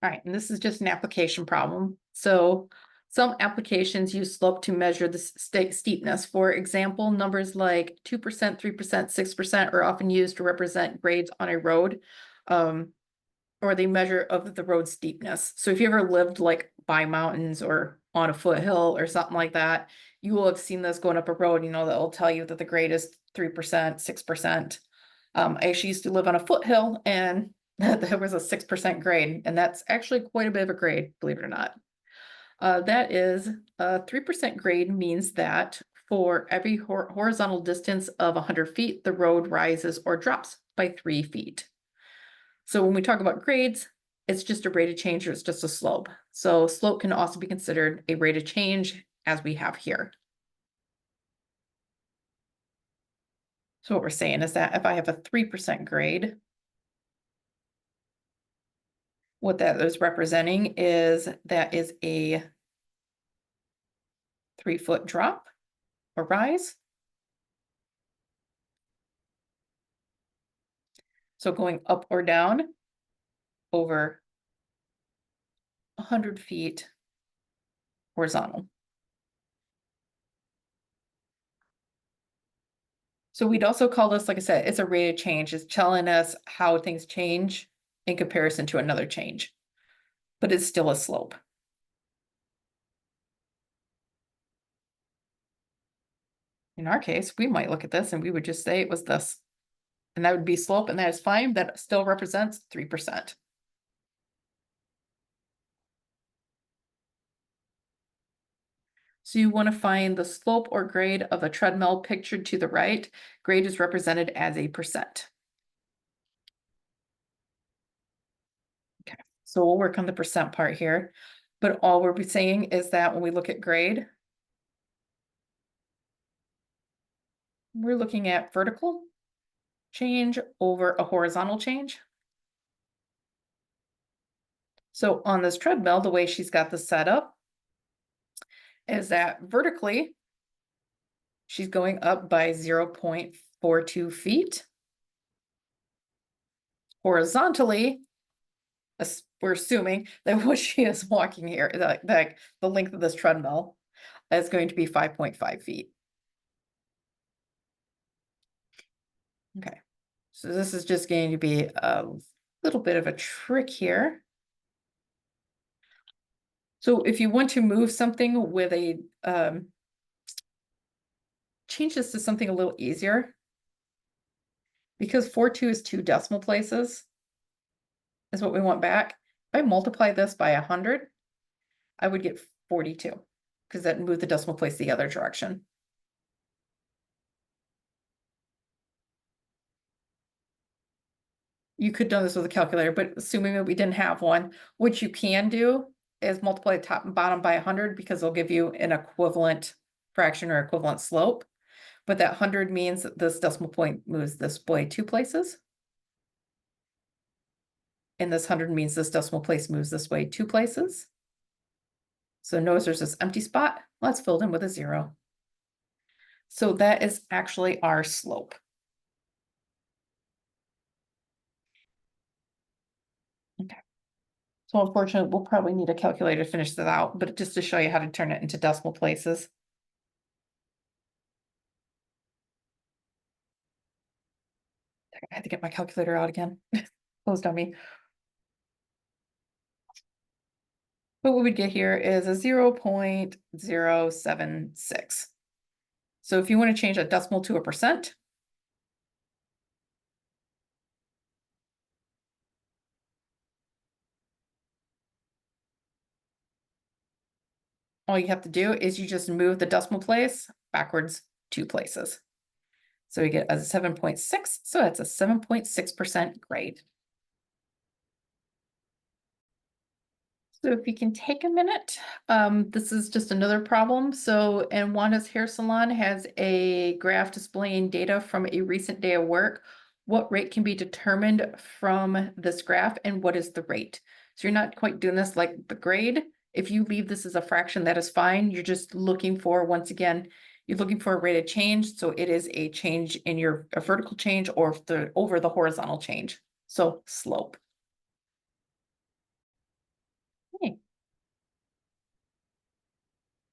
All right, and this is just an application problem. So some applications use slope to measure the steepness. For example, numbers like 2%, 3%, 6% are often used to represent grades on a road, or they measure of the road steepness. So if you ever lived like by mountains or on a foothill or something like that, you will have seen this going up a road, that will tell you that the grade is 3%, 6%. I actually used to live on a foothill and there was a 6% grade, and that's actually quite a bit of a grade, believe it or not. That is a 3% grade means that for every horizontal distance of 100 feet, the road rises or drops by 3 feet. So when we talk about grades, it's just a rate of change or it's just a slope. So slope can also be considered a rate of change as we have here. So what we're saying is that if I have a 3% grade, what that is representing is that is a 3-foot drop or rise. So going up or down over 100 feet horizontal. So we'd also call this, like I said, it's a rate of change. It's telling us how things change in comparison to another change, but it's still a slope. In our case, we might look at this and we would just say it was this. And that would be slope, and that is fine. That still represents 3%. So you want to find the slope or grade of a treadmill pictured to the right. Grade is represented as a percent. Okay, so we'll work on the percent part here. But all we'll be saying is that when we look at grade, we're looking at vertical change over a horizontal change. So on this treadmill, the way she's got this set up is that vertically, she's going up by 0.42 feet. Horizontally, we're assuming that what she is walking here, that the length of this treadmill is going to be 5.5 feet. Okay, so this is just going to be a little bit of a trick here. So if you want to move something with a, change this to something a little easier, because 4.2 is 2 decimal places, is what we want back. If I multiply this by 100, I would get 42, because that moved the decimal place the other direction. You could do this with a calculator, but assuming that we didn't have one, what you can do is multiply the top and bottom by 100, because they'll give you an equivalent fraction or equivalent slope. But that 100 means that this decimal point moves this way 2 places. And this 100 means this decimal place moves this way 2 places. So notice there's this empty spot. Let's fill it in with a 0. So that is actually our slope. Okay. So unfortunately, we'll probably need a calculator to finish that out, but just to show you how to turn it into decimal places. I had to get my calculator out again. Closed on me. But what we get here is a 0.076. So if you want to change a decimal to a percent, all you have to do is you just move the decimal place backwards 2 places. So we get a 7.6, so that's a 7.6% grade. So if you can take a minute, this is just another problem. So, and Wanda's Hair Salon has a graph displaying data from a recent day of work. What rate can be determined from this graph, and what is the rate? So you're not quite doing this like the grade. If you leave this as a fraction, that is fine. You're just looking for, once again, you're looking for a rate of change. So it is a change in your vertical change or over the horizontal change. So slope.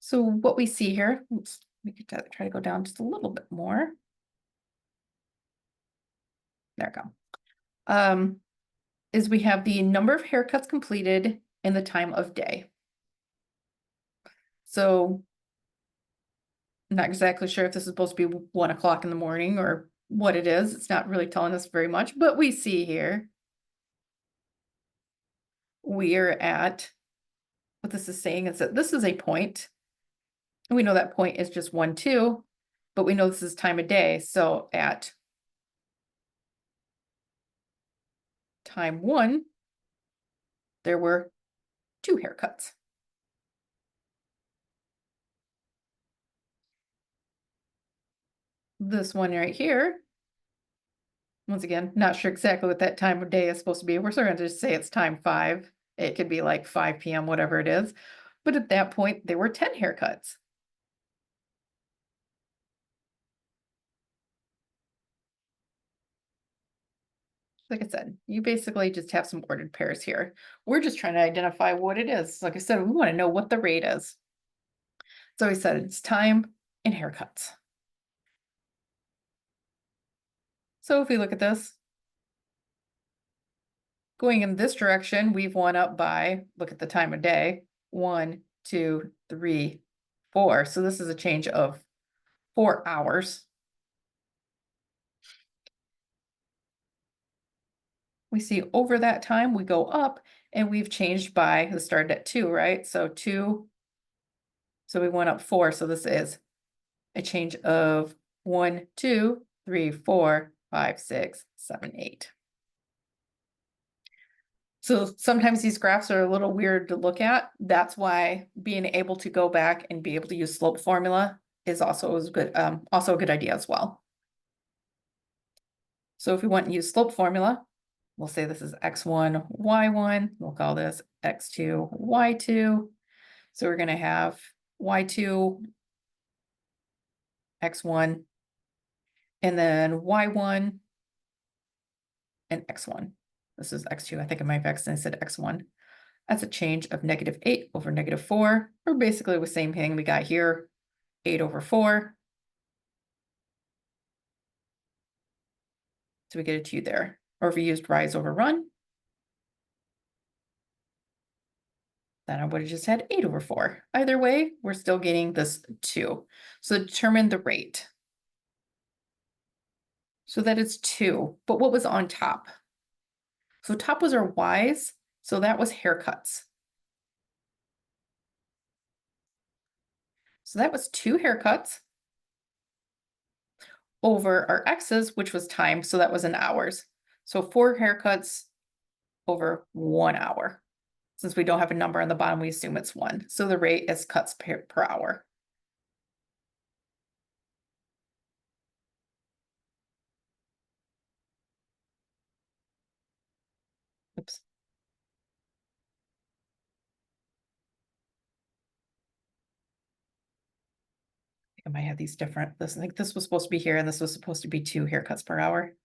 So what we see here, oops, we could try to go down just a little bit more. There we go. Is we have the number of haircuts completed and the time of day. So I'm not exactly sure if this is supposed to be 1 o'clock in the morning or what it is. It's not really telling us very much, but we see here we're at what this is saying is that this is a point. And we know that point is just 1, 2, but we know this is time of day. So at time 1, there were 2 haircuts. This one right here, once again, not sure exactly what that time of day is supposed to be. We're sort of going to just say it's time 5. It could be like 5 p.m., whatever it is. But at that point, there were 10 haircuts. Like I said, you basically just have some ordered pairs here. We're just trying to identify what it is. Like I said, we want to know what the rate is. So we said it's time and haircuts. So if we look at this, going in this direction, we've went up by, look at the time of day, 1, 2, 3, 4. So this is a change of 4 hours. We see over that time, we go up and we've changed by, it started at 2, right? So 2, so we went up 4. So this is a change of 1, 2, 3, 4, 5, 6, 7, 8. So sometimes these graphs are a little weird to look at. That's why being able to go back and be able to use slope formula is also a good idea as well. So if we want to use slope formula, we'll say this is x1, y1. We'll call this x2, y2. So we're going to have y2, x1, and then y1 and x1. This is x2. I think I might have accidentally said x1. That's a change of -8 over -4, or basically the same thing we got here, 8 over 4. So we get a 2 there. Or if we used rise over run, then I would have just had 8 over 4. Either way, we're still getting this 2. So determine the rate. So that is 2. But what was on top? So top was our Y's, so that was haircuts. So that was 2 haircuts over our X's, which was time, so that was in hours. So 4 haircuts over 1 hour. Since we don't have a number on the bottom, we assume it's 1. So the rate is cuts per hour. Oops. I might have these different. I think this was supposed to be here and this was supposed to be 2 haircuts per hour.